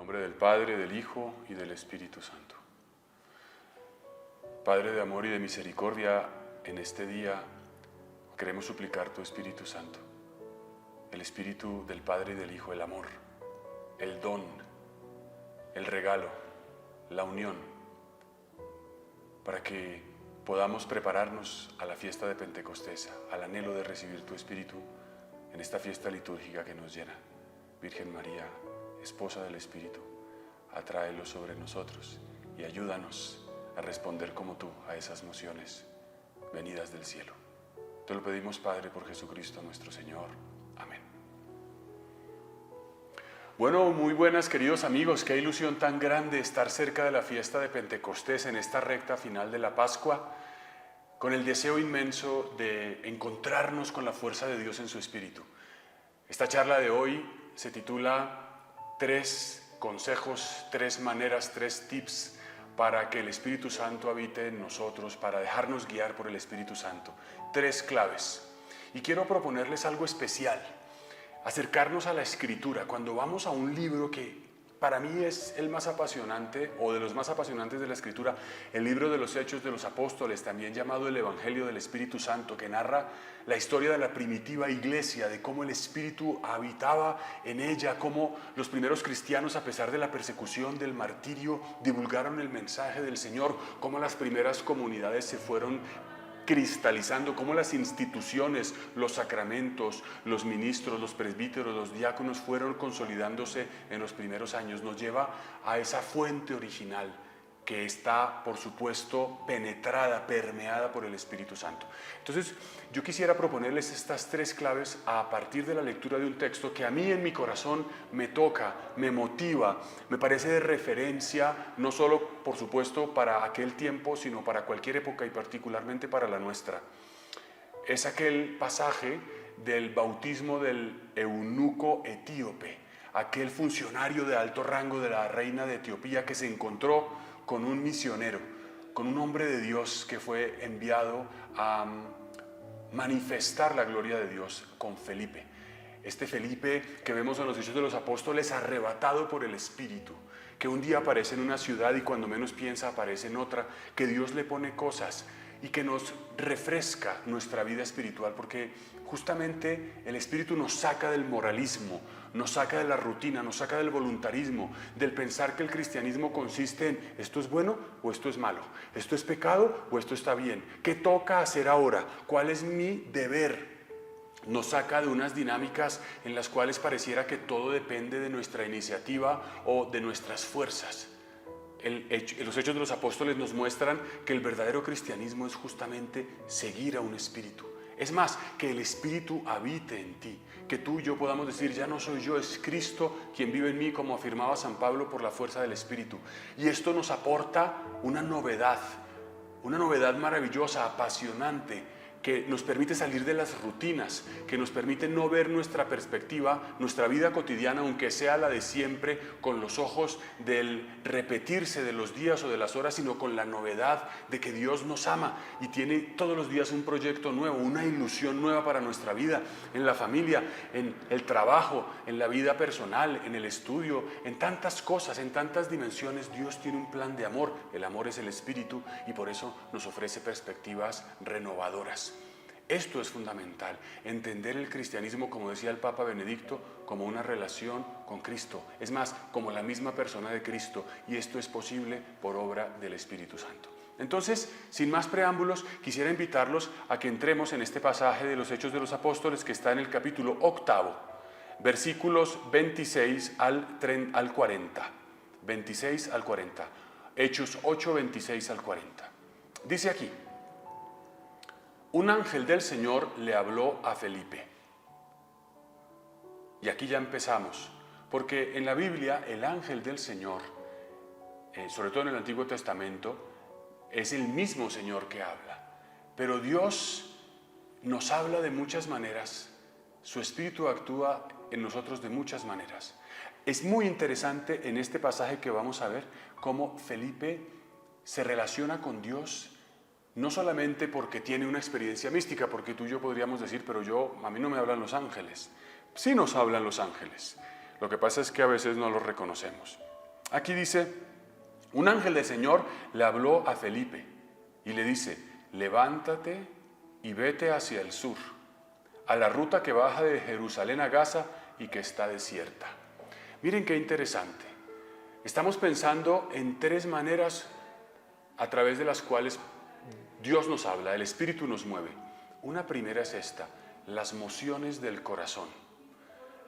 nombre del Padre, del Hijo y del Espíritu Santo. Padre de amor y de misericordia, en este día queremos suplicar tu Espíritu Santo, el Espíritu del Padre y del Hijo, el amor, el don, el regalo, la unión, para que podamos prepararnos a la fiesta de Pentecostés, al anhelo de recibir tu Espíritu en esta fiesta litúrgica que nos llena. Virgen María, esposa del Espíritu, atráelo sobre nosotros y ayúdanos a responder como tú a esas mociones venidas del cielo. Te lo pedimos, Padre, por Jesucristo nuestro Señor. Amén. Bueno, muy buenas, queridos amigos. Qué ilusión tan grande estar cerca de la fiesta de Pentecostés en esta recta final de la Pascua, con el deseo inmenso de encontrarnos con la fuerza de Dios en su Espíritu. Esta charla de hoy se titula 3 consejos, 3 maneras, 3 tips para que el Espíritu Santo habite en nosotros, para dejarnos guiar por el Espíritu Santo. 3 claves. Y quiero proponerles algo especial, acercarnos a la Escritura. Cuando vamos a un libro que para mí es el más apasionante, o de los más apasionantes de la Escritura, el libro de los Hechos de los Apóstoles, también llamado el Evangelio del Espíritu Santo, que narra la historia de la primitiva iglesia, de cómo el Espíritu habitaba en ella, cómo los primeros cristianos, a pesar de la persecución, del martirio, divulgaron el mensaje del Señor, cómo las primeras comunidades se fueron cristalizando, cómo las instituciones, los sacramentos, los ministros, los presbíteros, los diáconos fueron consolidándose en los primeros años. Nos lleva a esa fuente original que está, por supuesto, penetrada, permeada por el Espíritu Santo. Entonces, yo quisiera proponerles estas 3 claves a partir de la lectura de un texto que a mí en mi corazón me toca, me motiva, me parece de referencia, no solo, por supuesto, para aquel tiempo, sino para cualquier época y particularmente para la nuestra. Es aquel pasaje del bautismo del eunuco etíope, aquel funcionario de alto rango de la reina de Etiopía que se encontró con un misionero, con un hombre de Dios que fue enviado a manifestar la gloria de Dios, con Felipe. Este Felipe que vemos en los Hechos de los Apóstoles, arrebatado por el Espíritu, que un día aparece en una ciudad y cuando menos piensa aparece en otra, que Dios le pone cosas y que nos refresca nuestra vida espiritual, porque justamente el Espíritu nos saca del moralismo, nos saca de la rutina, nos saca del voluntarismo, del pensar que el cristianismo consiste en esto es bueno o esto es malo, esto es pecado o esto está bien, ¿qué toca hacer ahora? ¿Cuál es mi deber? Nos saca de unas dinámicas en las cuales pareciera que todo depende de nuestra iniciativa o de nuestras fuerzas. Los Hechos de los Apóstoles nos muestran que el verdadero cristianismo es justamente seguir a un espíritu. Es más, que el Espíritu habite en ti, que tú y yo podamos decir, ya no soy yo, es Cristo quien vive en mí, como afirmaba San Pablo, por la fuerza del Espíritu. Y esto nos aporta una novedad maravillosa, apasionante, que nos permite salir de las rutinas, que nos permite no ver nuestra perspectiva, nuestra vida cotidiana, aunque sea la de siempre, con los ojos del repetirse de los días o de las horas, sino con la novedad de que Dios nos ama y tiene todos los días un proyecto nuevo, una ilusión nueva para nuestra vida, en la familia, en el trabajo, en la vida personal, en el estudio, en tantas cosas, en tantas dimensiones. Dios tiene un plan de amor. El amor es el Espíritu y por eso nos ofrece perspectivas renovadoras. Esto es fundamental, entender el cristianismo, como decía el Papa Benedicto, como una relación con Cristo. Es más, como la misma persona de Cristo, y esto es posible por obra del Espíritu Santo. Entonces, sin más preámbulos, quisiera invitarlos a que entremos en este pasaje de los Hechos de los Apóstoles que está en el capítulo 8, versículos 26 al 40. 26 al 40. Hechos 8, 26 al 40. Dice aquí: un ángel del Señor le habló a Felipe. Y aquí ya empezamos, porque en la Biblia el ángel del Señor, sobre todo en el Antiguo Testamento, es el mismo Señor que habla. Pero Dios nos habla de muchas maneras, su Espíritu actúa en nosotros de muchas maneras. Es muy interesante en este pasaje que vamos a ver cómo Felipe se relaciona con Dios, no solamente porque tiene una experiencia mística, porque tú y yo podríamos decir, pero a mí no me hablan los ángeles. Sí nos hablan los ángeles. Lo que pasa es que a veces no los reconocemos. Aquí dice, un ángel del Señor le habló a Felipe y le dice, levántate y vete hacia el sur, a la ruta que baja de Jerusalén a Gaza y que está desierta. Miren qué interesante. Estamos pensando en tres maneras a través de las cuales Dios nos habla, el Espíritu nos mueve. Una primera es esta, las mociones del corazón,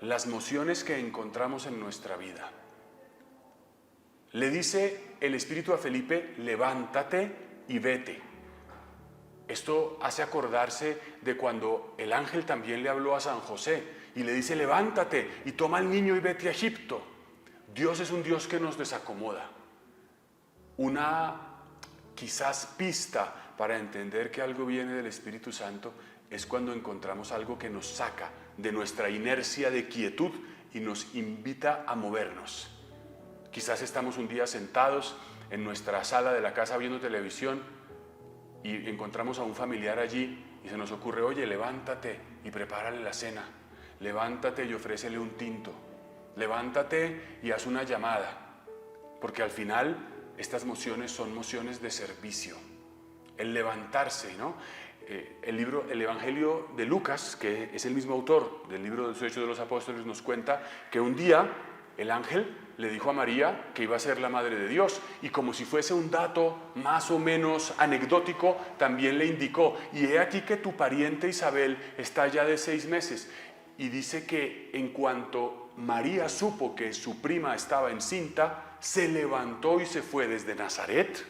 las mociones que encontramos en nuestra vida. Le dice el Espíritu a Felipe, levántate y vete. Esto hace acordarse de cuando el ángel también le habló a San José y le dice, levántate y toma al niño y vete a Egipto. Dios es un Dios que nos desacomoda. Una quizás pista para entender que algo viene del Espíritu Santo es cuando encontramos algo que nos saca de nuestra inercia de quietud y nos invita a movernos. Quizás estamos un día sentados en nuestra sala de la casa viendo televisión y encontramos a un familiar allí y se nos ocurre, oye, levántate y prepárale la cena, levántate y ofrécele un tinto, levántate y haz una llamada, porque al final estas mociones son mociones de servicio, el levantarse, ¿no? El Evangelio de Lucas, que es el mismo autor del libro de los Hechos de los Apóstoles, nos cuenta que un día el ángel le dijo a María que iba a ser la madre de Dios y como si fuese un dato más o menos anecdótico, también le indicó, y he aquí que tu pariente Isabel está ya de 6 meses. Y dice que en cuanto María supo que su prima estaba encinta, se levantó y se fue desde Nazaret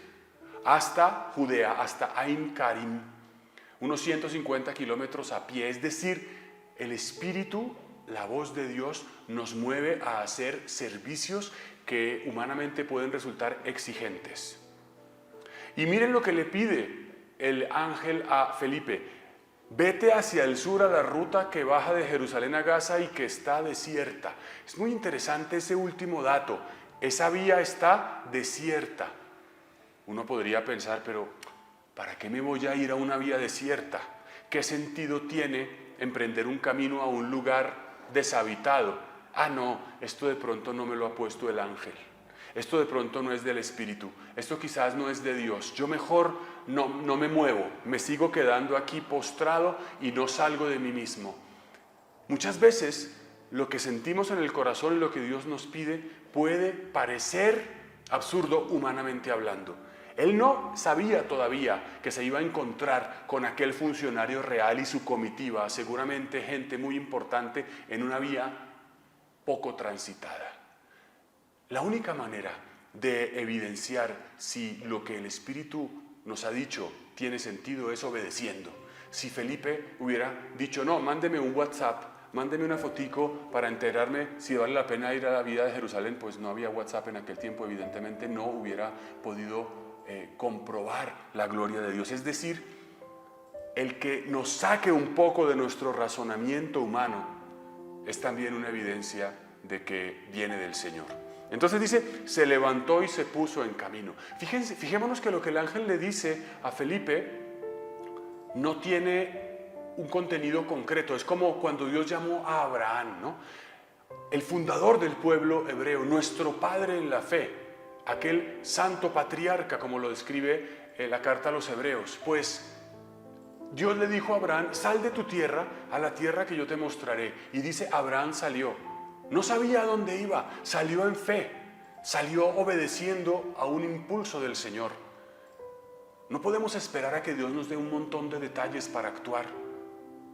hasta Judea, hasta Ain Karim, unos 150 kilómetros a pie. Es decir, el Espíritu, la voz de Dios, nos mueve a hacer servicios que humanamente pueden resultar exigentes. Y miren lo que le pide el ángel a Felipe: vete hacia el sur a la ruta que baja de Jerusalén a Gaza y que está desierta. Es muy interesante ese último dato. Esa vía está desierta. Uno podría pensar, pero ¿para qué me voy a ir a una vía desierta? ¿Qué sentido tiene emprender un camino a un lugar deshabitado? Ah, no, esto de pronto no me lo ha puesto el ángel. Esto de pronto no es del Espíritu. Esto quizás no es de Dios. Yo mejor no me muevo. Me sigo quedando aquí postrado y no salgo de mí mismo. Muchas veces lo que sentimos en el corazón y lo que Dios nos pide puede parecer absurdo humanamente hablando. Él no sabía todavía que se iba a encontrar con aquel funcionario real y su comitiva, seguramente gente muy importante en una vía poco transitada. La única manera de evidenciar si lo que el Espíritu nos ha dicho tiene sentido es obedeciendo. Si Felipe hubiera dicho, no, mándeme un WhatsApp, mándeme una fotico para enterarme si vale la pena ir a la vía de Jerusalén, pues no había WhatsApp en aquel tiempo, evidentemente no hubiera podido comprobar la gloria de Dios. Es decir, el que nos saque un poco de nuestro razonamiento humano es también una evidencia de que viene del Señor. Entonces dice, se levantó y se puso en camino. Fijémonos que lo que el ángel le dice a Felipe no tiene un contenido concreto. Es como cuando Dios llamó a Abraham, ¿no? El fundador del pueblo hebreo, nuestro padre en la fe, aquel santo patriarca, como lo describe la carta a los hebreos. Pues Dios le dijo a Abraham, sal de tu tierra a la tierra que yo te mostraré. Y dice, Abraham salió. No sabía a dónde iba, salió en fe, salió obedeciendo a un impulso del Señor. No podemos esperar a que Dios nos dé un montón de detalles para actuar.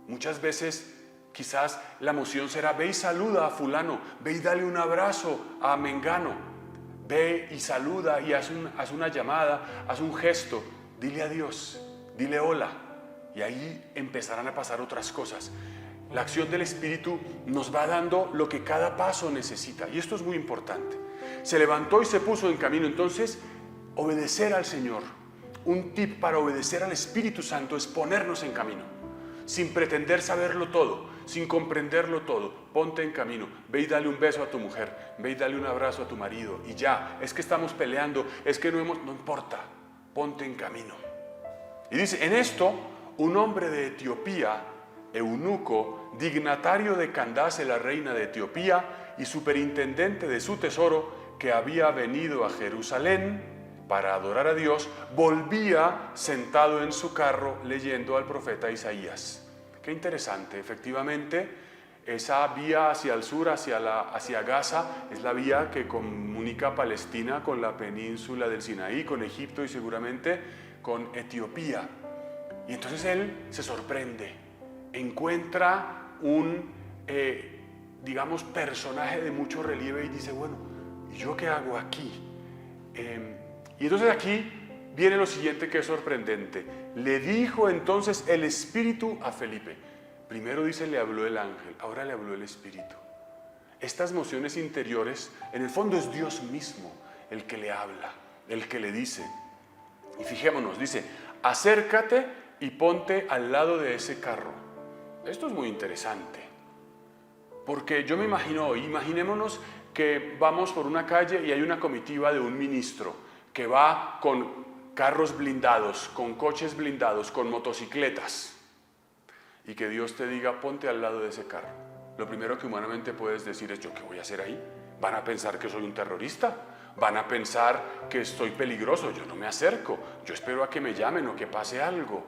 Muchas veces quizás la moción será, ve y saluda a fulano, ve y dale un abrazo a mengano, ve y saluda y haz una llamada, haz un gesto, dile adiós, dile hola, y ahí empezarán a pasar otras cosas. La acción del Espíritu nos va dando lo que cada paso necesita, y esto es muy importante. Se levantó y se puso en camino. Entonces, obedecer al Señor. Un tip para obedecer al Espíritu Santo es ponernos en camino, sin pretender saberlo todo, sin comprenderlo todo. Ponte en camino, ve y dale un beso a tu mujer, ve y dale un abrazo a tu marido, y ya, es que estamos peleando, es que no importa, ponte en camino. Y dice, en esto, un hombre de Etiopía, eunuco, dignatario de Candace, la reina de Etiopía, y superintendente de su tesoro, que había venido a Jerusalén para adorar a Dios, volvía sentado en su carro leyendo al profeta Isaías. Qué interesante, efectivamente, esa vía hacia el sur, hacia Gaza, es la vía que comunica Palestina con la península del Sinaí, con Egipto y seguramente con Etiopía. Y entonces él se sorprende, encuentra un, personaje de mucho relieve y dice, bueno, ¿y yo qué hago aquí? Y entonces aquí viene lo siguiente que es sorprendente. Le dijo entonces el Espíritu a Felipe. Primero dice, le habló el ángel, ahora le habló el Espíritu. Estas mociones interiores, en el fondo es Dios mismo el que le habla, el que le dice. Y fijémonos, dice, acércate y ponte al lado de ese carro. Esto es muy interesante, porque yo me imagino hoy, imaginémonos que vamos por una calle y hay una comitiva de un ministro que va con carros blindados, con coches blindados, con motocicletas, y que Dios te diga, ponte al lado de ese carro. Lo primero que humanamente puedes decir es, ¿yo qué voy a hacer ahí? ¿Van a pensar que soy un terrorista? ¿Van a pensar que estoy peligroso? Yo no me acerco, yo espero a que me llamen o que pase algo.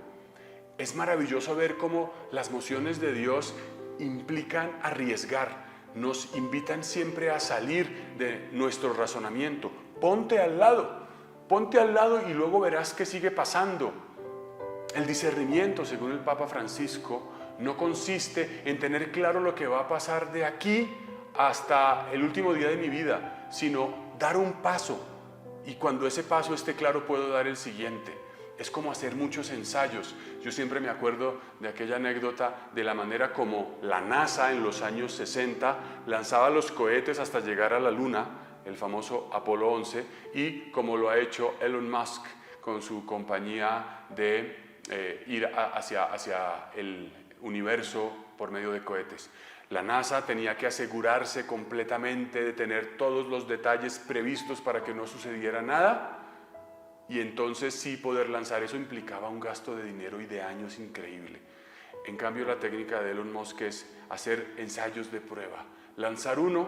Es maravilloso ver cómo las mociones de Dios implican arriesgar, nos invitan siempre a salir de nuestro razonamiento. Ponte al lado y luego verás qué sigue pasando. El discernimiento, según el Papa Francisco, no consiste en tener claro lo que va a pasar de aquí hasta el último día de mi vida, sino dar un paso, y cuando ese paso esté claro puedo dar el siguiente. Es como hacer muchos ensayos. Yo siempre me acuerdo de aquella anécdota de la manera como la NASA en los años 60 lanzaba los cohetes hasta llegar a la Luna, el famoso Apolo 11, y como lo ha hecho Elon Musk con su compañía de ir hacia el universo por medio de cohetes. La NASA tenía que asegurarse completamente de tener todos los detalles previstos para que no sucediera nada, y entonces sí poder lanzar. Eso implicaba un gasto de dinero y de años increíble. En cambio, la técnica de Elon Musk es hacer ensayos de prueba, lanzar uno,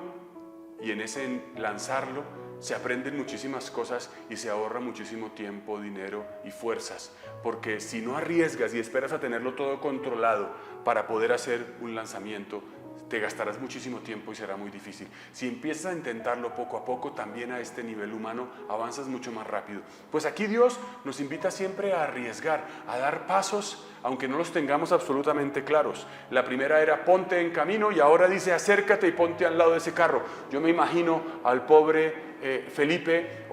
y en ese lanzarlo se aprenden muchísimas cosas y se ahorra muchísimo tiempo, dinero y fuerzas, porque si no arriesgas y esperas a tenerlo todo controlado para poder hacer un lanzamiento, te gastarás muchísimo tiempo y será muy difícil. Si empiezas a intentarlo poco a poco, también a este nivel humano, avanzas mucho más rápido. Pues aquí Dios nos invita siempre a arriesgar, a dar pasos, aunque no los tengamos absolutamente claros. La primera era ponte en camino, y ahora dice acércate y ponte al lado de ese carro. Yo me imagino al pobre Felipe,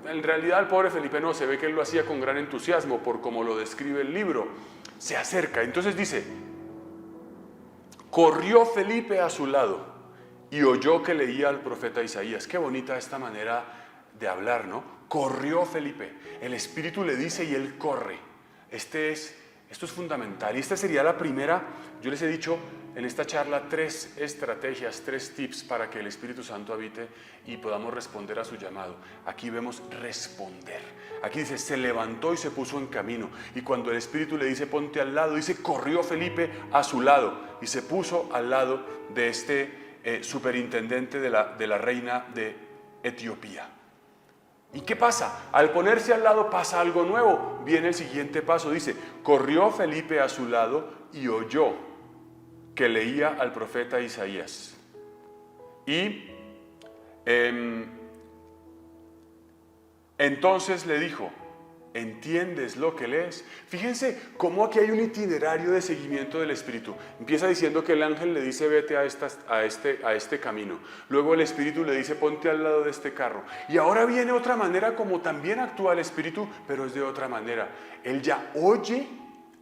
en realidad al pobre Felipe no, se ve que él lo hacía con gran entusiasmo por como lo describe el libro. Se acerca, entonces dice, corrió Felipe a su lado y oyó que leía al profeta Isaías. Qué bonita esta manera de hablar, ¿no? Corrió Felipe, el Espíritu le dice y él corre. Esto es fundamental, y esta sería la primera. Yo les he dicho en esta charla 3 estrategias, 3 tips para que el Espíritu Santo habite y podamos responder a su llamado. Aquí vemos responder. Aquí dice, se levantó y se puso en camino. Y cuando el Espíritu le dice, ponte al lado, dice, corrió Felipe a su lado y se puso al lado de este superintendente de la reina de Etiopía. ¿Y qué pasa? Al ponerse al lado pasa algo nuevo. Viene el siguiente paso, dice, corrió Felipe a su lado y oyó que leía al profeta Isaías. Y entonces le dijo, ¿entiendes lo que lees? Fíjense cómo aquí hay un itinerario de seguimiento del Espíritu. Empieza diciendo que el ángel le dice vete a este camino. Luego el Espíritu le dice ponte al lado de este carro. Y ahora viene otra manera como también actúa el Espíritu, pero es de otra manera. Él ya oye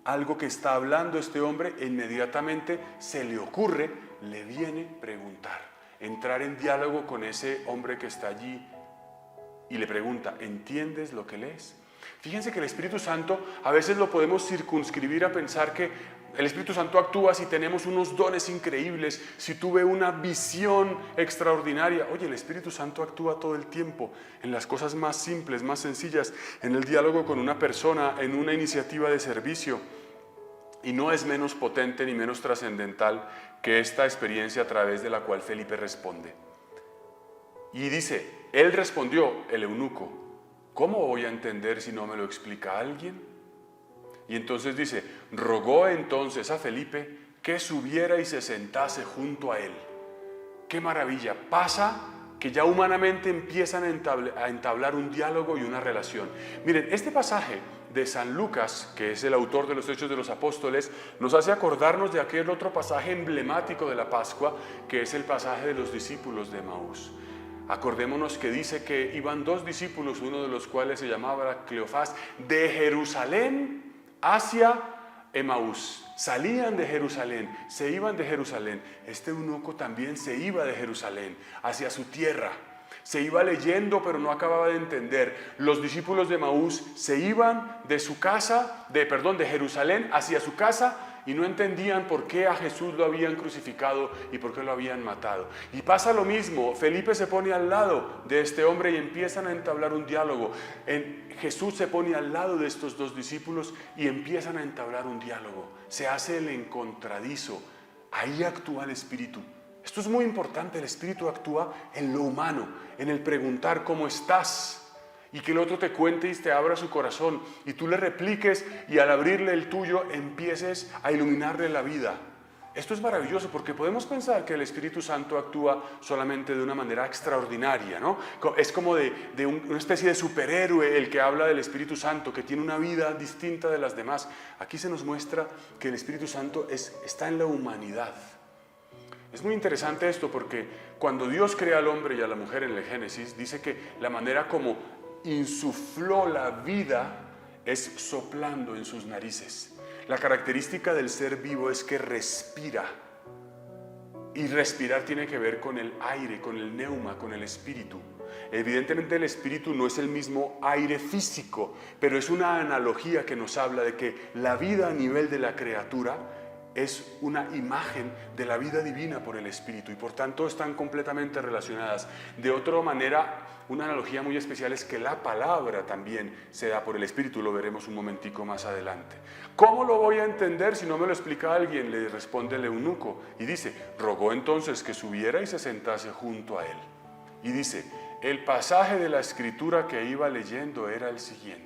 algo que está hablando este hombre e inmediatamente se le ocurre, le viene preguntar, entrar en diálogo con ese hombre que está allí y le pregunta, ¿entiendes lo que lees? Fíjense que el Espíritu Santo a veces lo podemos circunscribir a pensar que el Espíritu Santo actúa si tenemos unos dones increíbles, si tuve una visión extraordinaria. Oye, el Espíritu Santo actúa todo el tiempo en las cosas más simples, más sencillas, en el diálogo con una persona, en una iniciativa de servicio. Y no es menos potente ni menos trascendental que esta experiencia a través de la cual Felipe responde. Y dice, él respondió, el eunuco, ¿cómo voy a entender si no me lo explica alguien? Y entonces dice, rogó entonces a Felipe que subiera y se sentase junto a él. ¡Qué maravilla! Pasa que ya humanamente empiezan a entablar un diálogo y una relación. Miren, este pasaje de San Lucas, que es el autor de los Hechos de los Apóstoles, nos hace acordarnos de aquel otro pasaje emblemático de la Pascua, que es el pasaje de los discípulos de Emaús. Acordémonos que dice que iban dos discípulos, uno de los cuales se llamaba Cleofás, de Jerusalén hacia Emaús. Salían de Jerusalén, se iban de Jerusalén. Este eunuco también se iba de Jerusalén hacia su tierra. Se iba leyendo, pero no acababa de entender. Los discípulos de Emaús se iban de su casa, de Jerusalén hacia su casa, y no entendían por qué a Jesús lo habían crucificado y por qué lo habían matado. Y pasa lo mismo, Felipe se pone al lado de este hombre y empiezan a entablar un diálogo. Jesús se pone al lado de estos dos discípulos y empiezan a entablar un diálogo. Se hace el encontradizo. Ahí actúa el Espíritu. Esto es muy importante, el Espíritu actúa en lo humano, en el preguntar cómo estás. Y que el otro te cuente y te abra su corazón y tú le repliques y al abrirle el tuyo empieces a iluminarle la vida. Esto es maravilloso porque podemos pensar que el Espíritu Santo actúa solamente de una manera extraordinaria, ¿no? Es como de una especie de superhéroe el que habla del Espíritu Santo, que tiene una vida distinta de las demás. Aquí se nos muestra que el Espíritu Santo está en la humanidad. Es muy interesante esto porque cuando Dios crea al hombre y a la mujer en el Génesis, dice que la manera como insufló la vida es soplando en sus narices. La característica del ser vivo es que respira. Y respirar tiene que ver con el aire, con el neuma, con el espíritu. Evidentemente el espíritu no es el mismo aire físico, pero es una analogía que nos habla de que la vida a nivel de la criatura es una imagen de la vida divina por el Espíritu y por tanto están completamente relacionadas. De otra manera, una analogía muy especial es que la palabra también se da por el Espíritu, lo veremos un momentico más adelante. ¿Cómo lo voy a entender si no me lo explica alguien? Le responde el eunuco y dice, rogó entonces que subiera y se sentase junto a él. Y dice, el pasaje de la Escritura que iba leyendo era el siguiente.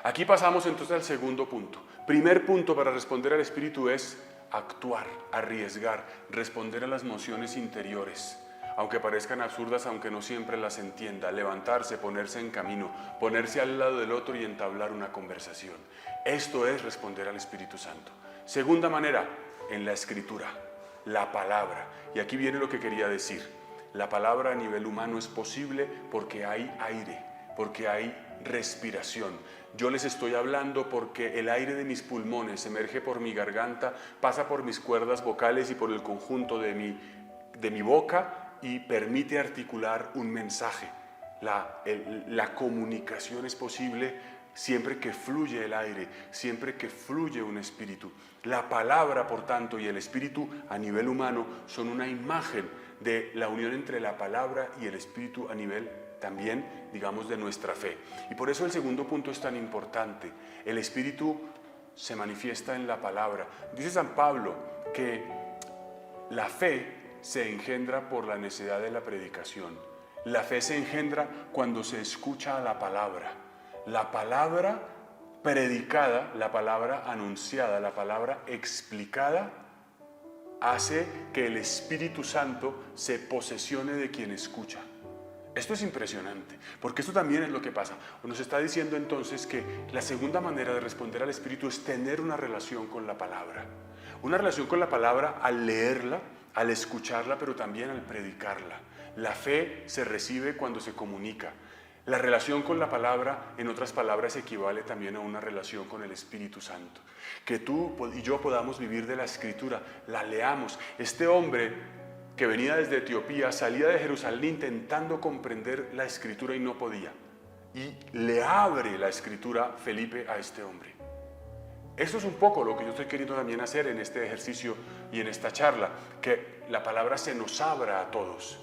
Aquí pasamos entonces al segundo punto. Primer punto para responder al Espíritu es actuar, arriesgar, responder a las emociones interiores, aunque parezcan absurdas, aunque no siempre las entienda, levantarse, ponerse en camino, ponerse al lado del otro y entablar una conversación. Esto es responder al Espíritu Santo. Segunda manera, en la Escritura, la palabra. Y aquí viene lo que quería decir. La palabra a nivel humano es posible porque hay aire, porque hay respiración. Yo les estoy hablando porque el aire de mis pulmones emerge por mi garganta, pasa por mis cuerdas vocales y por el conjunto de mi boca y permite articular un mensaje. La comunicación es posible siempre que fluye el aire, siempre que fluye un espíritu. La palabra, por tanto, y el espíritu a nivel humano son una imagen de la unión entre la palabra y el espíritu a nivel también, digamos, de nuestra fe. Y por eso el segundo punto es tan importante. El Espíritu se manifiesta en la palabra. Dice San Pablo que la fe se engendra por la necesidad de la predicación. La fe se engendra cuando se escucha la palabra. La palabra predicada, la palabra anunciada, la palabra explicada, hace que el Espíritu Santo se posesione de quien escucha. Esto es impresionante, porque esto también es lo que pasa. Nos está diciendo entonces que la segunda manera de responder al Espíritu es tener una relación con la palabra. Una relación con la palabra al leerla, al escucharla, pero también al predicarla. La fe se recibe cuando se comunica. La relación con la palabra, en otras palabras, equivale también a una relación con el Espíritu Santo. Que tú y yo podamos vivir de la Escritura, la leamos. Este hombre que venía desde Etiopía, salía de Jerusalén intentando comprender la Escritura y no podía. Y le abre la Escritura Felipe a este hombre. Esto es un poco lo que yo estoy queriendo también hacer en este ejercicio y en esta charla, que la palabra se nos abra a todos.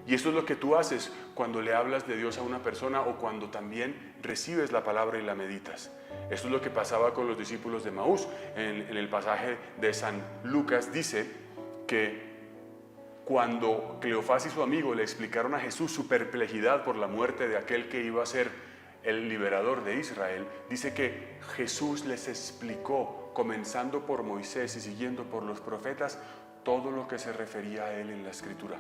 Y esto es lo que tú haces cuando le hablas de Dios a una persona o cuando también recibes la palabra y la meditas. Esto es lo que pasaba con los discípulos de Emaús. En el pasaje de San Lucas dice que cuando Cleofás y su amigo le explicaron a Jesús su perplejidad por la muerte de aquel que iba a ser el liberador de Israel, dice que Jesús les explicó, comenzando por Moisés y siguiendo por los profetas, todo lo que se refería a él en la Escritura.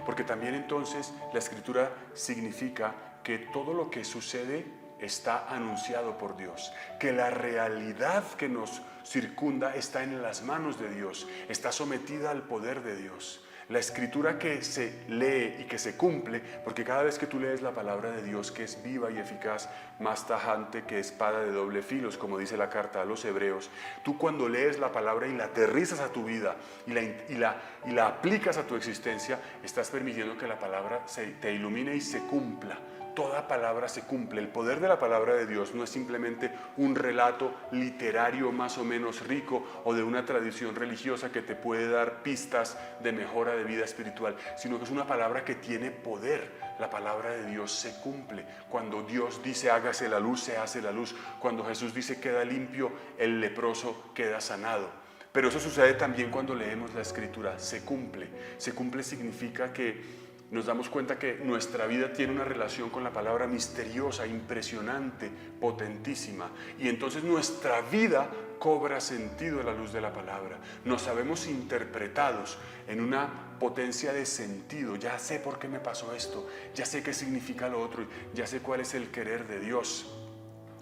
Porque también entonces la Escritura significa que todo lo que sucede está anunciado por Dios, que la realidad que nos circunda está en las manos de Dios, está sometida al poder de Dios. La Escritura que se lee y que se cumple, porque cada vez que tú lees la palabra de Dios, que es viva y eficaz, más tajante que espada de doble filo, como dice la carta a los Hebreos, tú cuando lees la palabra y la aterrizas a tu vida y la aplicas a tu existencia, estás permitiendo que la palabra te ilumine y se cumpla. Toda palabra se cumple. El poder de la palabra de Dios no es simplemente un relato literario más o menos rico o de una tradición religiosa que te puede dar pistas de mejora de vida espiritual, sino que es una palabra que tiene poder. La palabra de Dios se cumple. Cuando Dios dice hágase la luz, se hace la luz. Cuando Jesús dice queda limpio, el leproso queda sanado. Pero eso sucede también cuando leemos la Escritura. Se cumple. Se cumple significa que nos damos cuenta que nuestra vida tiene una relación con la palabra misteriosa, impresionante, potentísima. Y entonces nuestra vida cobra sentido a la luz de la palabra. Nos sabemos interpretados en una potencia de sentido. Ya sé por qué me pasó esto, ya sé qué significa lo otro, ya sé cuál es el querer de Dios.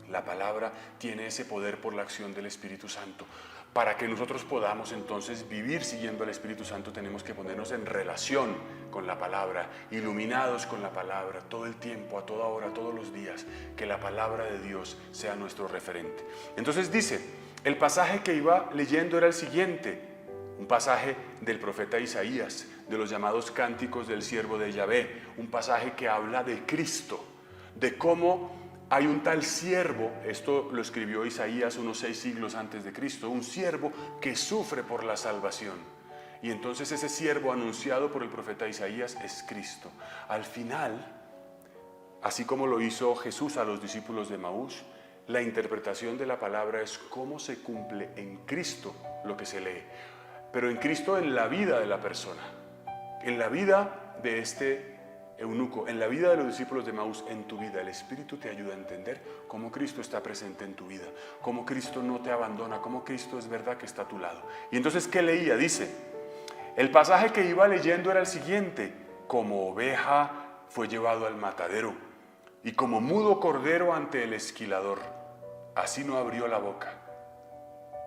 La palabra tiene ese poder por la acción del Espíritu Santo. Para que nosotros podamos entonces vivir siguiendo al Espíritu Santo, tenemos que ponernos en relación con la palabra, iluminados con la palabra, todo el tiempo, a toda hora, todos los días, que la palabra de Dios sea nuestro referente. Entonces dice, el pasaje que iba leyendo era el siguiente, un pasaje del profeta Isaías, de los llamados cánticos del siervo de Yahvé, un pasaje que habla de Cristo, de cómo hay un tal siervo, esto lo escribió Isaías unos 6 siglos antes de Cristo, un siervo que sufre por la salvación. Y entonces ese siervo anunciado por el profeta Isaías es Cristo. Al final, así como lo hizo Jesús a los discípulos de Emaús, la interpretación de la palabra es cómo se cumple en Cristo lo que se lee. Pero en Cristo en la vida de la persona, en la vida de este eunuco, en la vida de los discípulos de Emaús, en tu vida. El Espíritu te ayuda a entender cómo Cristo está presente en tu vida, cómo Cristo no te abandona, cómo Cristo es verdad que está a tu lado. Y entonces, ¿qué leía? Dice, el pasaje que iba leyendo era el siguiente: como oveja fue llevado al matadero, y como mudo cordero ante el esquilador, así no abrió la boca.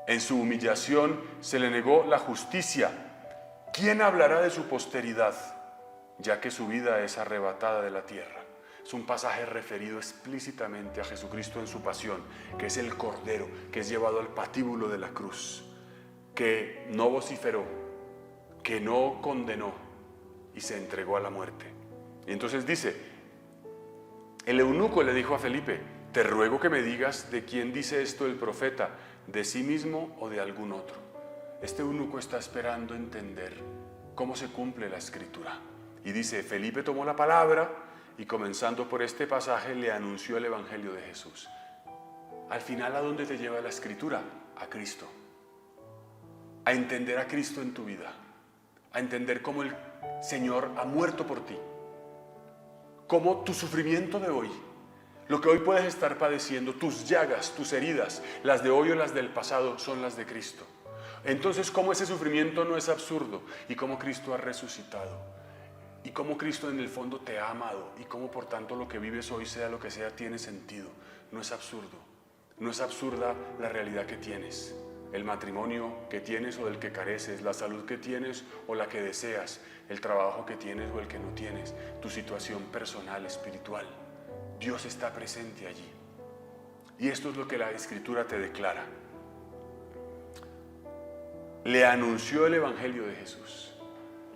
En su humillación se le negó la justicia. ¿Quién hablará de su posteridad? Ya que su vida es arrebatada de la tierra. Es un pasaje referido explícitamente a Jesucristo en su pasión, que es el Cordero, que es llevado al patíbulo de la cruz, que no vociferó, que no condenó y se entregó a la muerte. Y entonces dice, el eunuco le dijo a Felipe, te ruego que me digas de quién dice esto el profeta, de sí mismo o de algún otro. Este eunuco está esperando entender cómo se cumple la Escritura. Y dice, Felipe tomó la palabra y comenzando por este pasaje le anunció el Evangelio de Jesús. Al final, ¿a dónde te lleva la Escritura? A Cristo. A entender a Cristo en tu vida. A entender cómo el Señor ha muerto por ti. Cómo tu sufrimiento de hoy, lo que hoy puedes estar padeciendo, tus llagas, tus heridas, las de hoy o las del pasado, son las de Cristo. Entonces, cómo ese sufrimiento no es absurdo y cómo Cristo ha resucitado. Y cómo Cristo en el fondo te ha amado y cómo por tanto lo que vives hoy, sea lo que sea, tiene sentido. No es absurdo, no es absurda la realidad que tienes, el matrimonio que tienes o del que careces, la salud que tienes o la que deseas, el trabajo que tienes o el que no tienes, tu situación personal, espiritual. Dios está presente allí. Y esto es lo que la Escritura te declara. Le anunció el Evangelio de Jesús,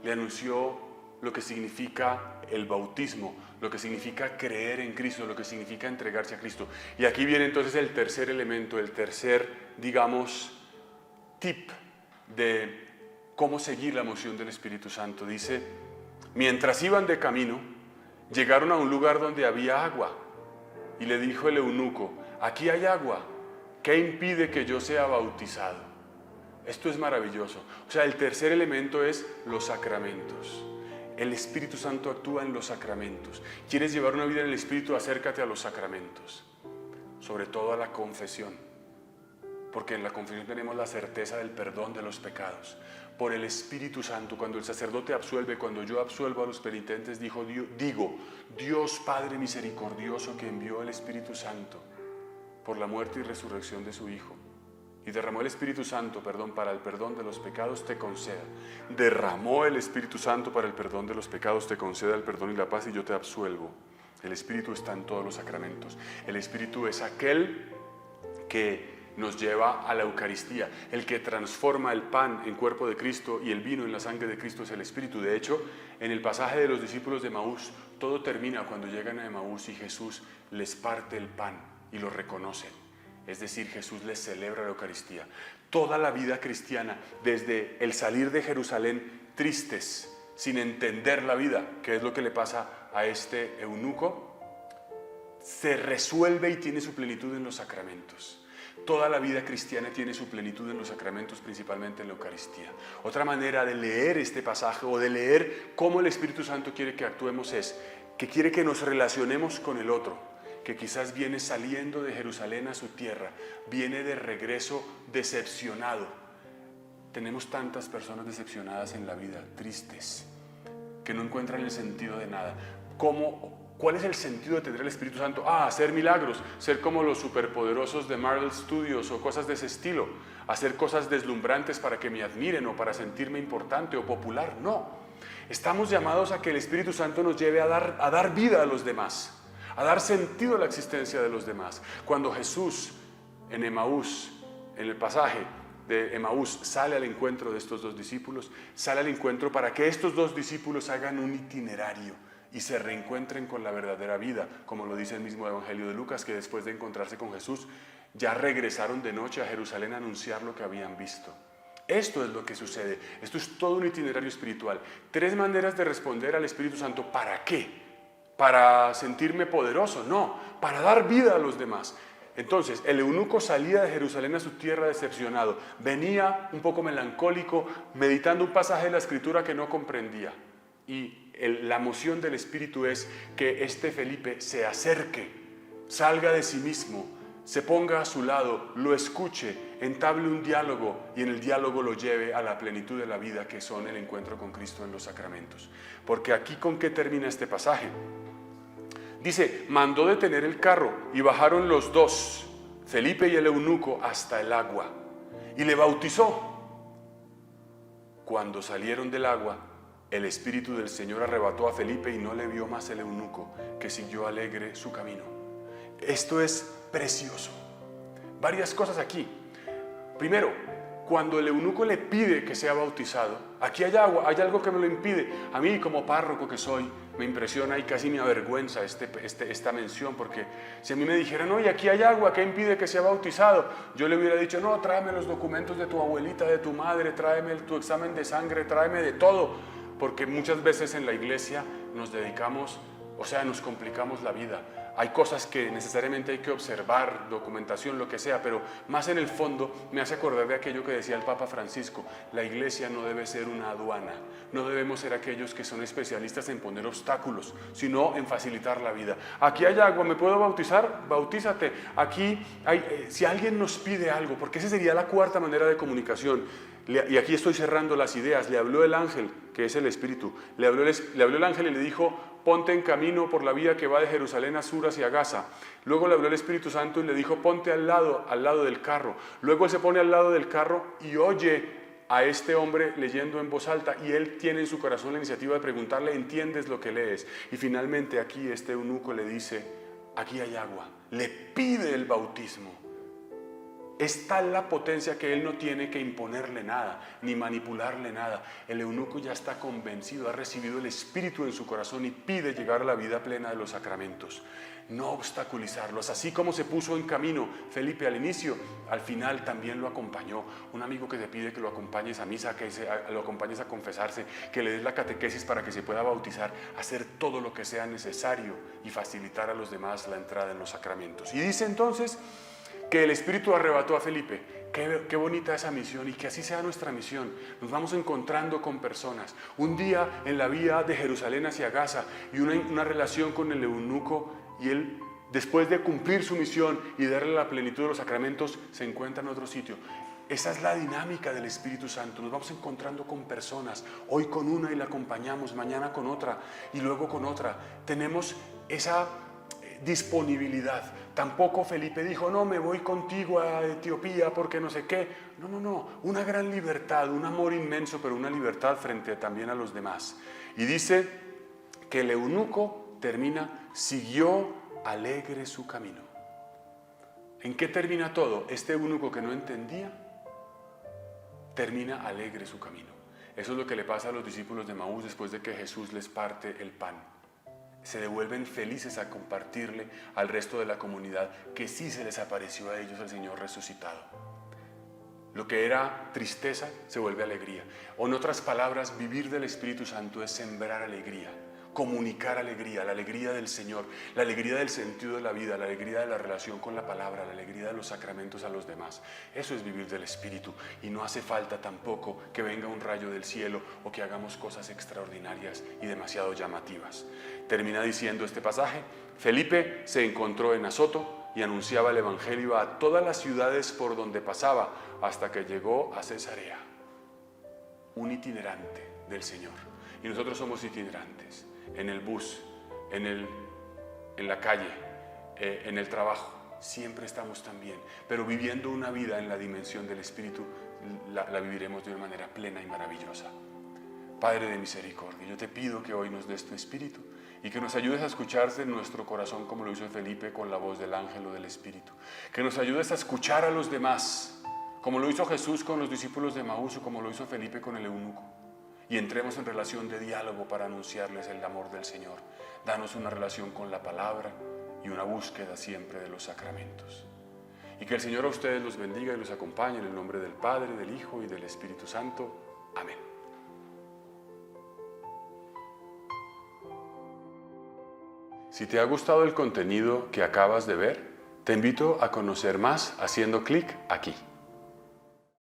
le anunció lo que significa el bautismo, lo que significa creer en Cristo, lo que significa entregarse a Cristo. Y aquí viene entonces el tercer elemento, el tercer, digamos, tip de cómo seguir la moción del Espíritu Santo. Dice, mientras iban de camino, llegaron a un lugar donde había agua. Y le dijo el eunuco, aquí hay agua, ¿qué impide que yo sea bautizado? Esto es maravilloso. O sea, el tercer elemento es los sacramentos. El Espíritu Santo actúa en los sacramentos. ¿Quieres llevar una vida en el Espíritu? Acércate a los sacramentos, sobre todo a la confesión, porque en la confesión tenemos la certeza del perdón de los pecados. Por el Espíritu Santo, cuando el sacerdote absuelve, cuando yo absuelvo a los penitentes, digo, Dios Padre misericordioso que envió el Espíritu Santo por la muerte y resurrección de su Hijo, y derramó el Espíritu Santo, para el perdón de los pecados, te conceda. Derramó el Espíritu Santo para el perdón de los pecados, te conceda el perdón y la paz, y yo te absuelvo. El Espíritu está en todos los sacramentos. El Espíritu es aquel que nos lleva a la Eucaristía. El que transforma el pan en cuerpo de Cristo y el vino en la sangre de Cristo es el Espíritu. De hecho, en el pasaje de los discípulos de Emaús, todo termina cuando llegan a Emaús y Jesús les parte el pan y lo reconocen. Es decir, Jesús les celebra la Eucaristía. Toda la vida cristiana, desde el salir de Jerusalén tristes, sin entender la vida, que es lo que le pasa a este eunuco, se resuelve y tiene su plenitud en los sacramentos. Toda la vida cristiana tiene su plenitud en los sacramentos, principalmente en la Eucaristía. Otra manera de leer este pasaje o de leer cómo el Espíritu Santo quiere que actuemos es que quiere que nos relacionemos con el otro, que quizás viene saliendo de Jerusalén a su tierra, viene de regreso decepcionado. Tenemos tantas personas decepcionadas en la vida, tristes, que no encuentran el sentido de nada. ¿Cuál es el sentido de tener el Espíritu Santo? Hacer milagros, ser como los superpoderosos de Marvel Studios o cosas de ese estilo, hacer cosas deslumbrantes para que me admiren o para sentirme importante o popular. No, estamos llamados a que el Espíritu Santo nos lleve a dar vida a los demás, a dar sentido a la existencia de los demás. Cuando Jesús en Emaús, en el pasaje de Emaús, sale al encuentro de estos dos discípulos, sale al encuentro para que estos dos discípulos hagan un itinerario y se reencuentren con la verdadera vida, como lo dice el mismo Evangelio de Lucas, que después de encontrarse con Jesús, ya regresaron de noche a Jerusalén a anunciar lo que habían visto. Esto es lo que sucede. Esto es todo un itinerario espiritual. 3 maneras de responder al Espíritu Santo. ¿Para qué? ¿Para sentirme poderoso? No, para dar vida a los demás. Entonces, el eunuco salía de Jerusalén a su tierra decepcionado. Venía un poco melancólico, meditando un pasaje de la Escritura que no comprendía. Y la moción del Espíritu es que este Felipe se acerque, salga de sí mismo, se ponga a su lado, lo escuche, entable un diálogo y en el diálogo lo lleve a la plenitud de la vida, que son el encuentro con Cristo en los sacramentos. Porque aquí, ¿con qué termina este pasaje? Dice, mandó detener el carro y bajaron los dos, Felipe y el eunuco, hasta el agua y le bautizó. Cuando salieron del agua, el Espíritu del Señor arrebató a Felipe y no le vio más el eunuco, que siguió alegre su camino. Esto es precioso. Varias cosas aquí. Primero, cuando el eunuco le pide que sea bautizado, aquí hay agua, hay algo que me lo impide. A mí, como párroco que soy, me impresiona y casi me avergüenza esta mención, porque si a mí me dijeran, oye, aquí hay agua, ¿qué impide que sea bautizado? Yo le hubiera dicho, no, tráeme los documentos de tu abuelita, de tu madre, tráeme tu examen de sangre, tráeme de todo. Porque muchas veces en la iglesia nos dedicamos, nos complicamos la vida. Hay cosas que necesariamente hay que observar, documentación, lo que sea, pero más en el fondo me hace acordar de aquello que decía el Papa Francisco: la iglesia no debe ser una aduana, no debemos ser aquellos que son especialistas en poner obstáculos, sino en facilitar la vida. Aquí hay agua, ¿me puedo bautizar? Bautízate. Aquí si alguien nos pide algo, porque esa sería la 4ª manera de comunicación. Y aquí estoy cerrando las ideas. Le habló el ángel, que es el Espíritu. Le habló el ángel y le dijo, ponte en camino por la vía que va de Jerusalén a Sur hacia Gaza. Luego le habló el Espíritu Santo y le dijo, ponte al lado del carro. Luego él se pone al lado del carro y oye a este hombre leyendo en voz alta, y él tiene en su corazón la iniciativa de preguntarle, ¿entiendes lo que lees? Y finalmente aquí este eunuco le dice, aquí hay agua. Le pide el bautismo. Es tal la potencia que él no tiene que imponerle nada, ni manipularle nada. El eunuco ya está convencido, ha recibido el Espíritu en su corazón y pide llegar a la vida plena de los sacramentos. No obstaculizarlos. Así como se puso en camino Felipe al inicio, al final también lo acompañó. Un amigo que te pide que lo acompañes a misa, que lo acompañes a confesarse, que le des la catequesis para que se pueda bautizar, hacer todo lo que sea necesario y facilitar a los demás la entrada en los sacramentos. Y dice entonces que el Espíritu arrebató a Felipe. Qué bonita esa misión, y que así sea nuestra misión. Nos vamos encontrando con personas. Un día en la vía de Jerusalén hacia Gaza, y una relación con el eunuco, y él, después de cumplir su misión y darle la plenitud de los sacramentos, se encuentra en otro sitio. Esa es la dinámica del Espíritu Santo. Nos vamos encontrando con personas, hoy con una y la acompañamos, mañana con otra y luego con otra. Tenemos esa disponibilidad. Tampoco Felipe dijo, no, me voy contigo a Etiopía porque no sé qué. No, una gran libertad, un amor inmenso, pero una libertad frente también a los demás. Y dice que el eunuco siguió alegre su camino. ¿En qué termina todo? Este eunuco que no entendía, termina alegre su camino. Eso es lo que le pasa a los discípulos de Maús después de que Jesús les parte el pan. Se devuelven felices a compartirle al resto de la comunidad que sí se les apareció a ellos el Señor resucitado. Lo que era tristeza se vuelve alegría. O en otras palabras, vivir del Espíritu Santo es sembrar alegría, comunicar alegría, la alegría del Señor, la alegría del sentido de la vida, la alegría de la relación con la palabra, la alegría de los sacramentos a los demás. Eso es vivir del Espíritu, y no hace falta tampoco que venga un rayo del cielo o que hagamos cosas extraordinarias y demasiado llamativas. Termina diciendo este pasaje: Felipe se encontró en Azoto y anunciaba el Evangelio a todas las ciudades por donde pasaba hasta que llegó a Cesarea. Un itinerante del Señor. Y nosotros somos itinerantes. En el bus, en la calle, en el trabajo, siempre estamos también, pero viviendo una vida en la dimensión del Espíritu, la viviremos de una manera plena y maravillosa. Padre de misericordia, yo te pido que hoy nos des tu Espíritu y que nos ayudes a escucharte en nuestro corazón como lo hizo Felipe con la voz del ángel o del Espíritu, que nos ayudes a escuchar a los demás, como lo hizo Jesús con los discípulos de Maús o como lo hizo Felipe con el eunuco. Y entremos en relación de diálogo para anunciarles el amor del Señor. Danos una relación con la palabra y una búsqueda siempre de los sacramentos. Y que el Señor a ustedes los bendiga y los acompañe en el nombre del Padre, del Hijo y del Espíritu Santo. Amén. Si te ha gustado el contenido que acabas de ver, te invito a conocer más haciendo clic aquí.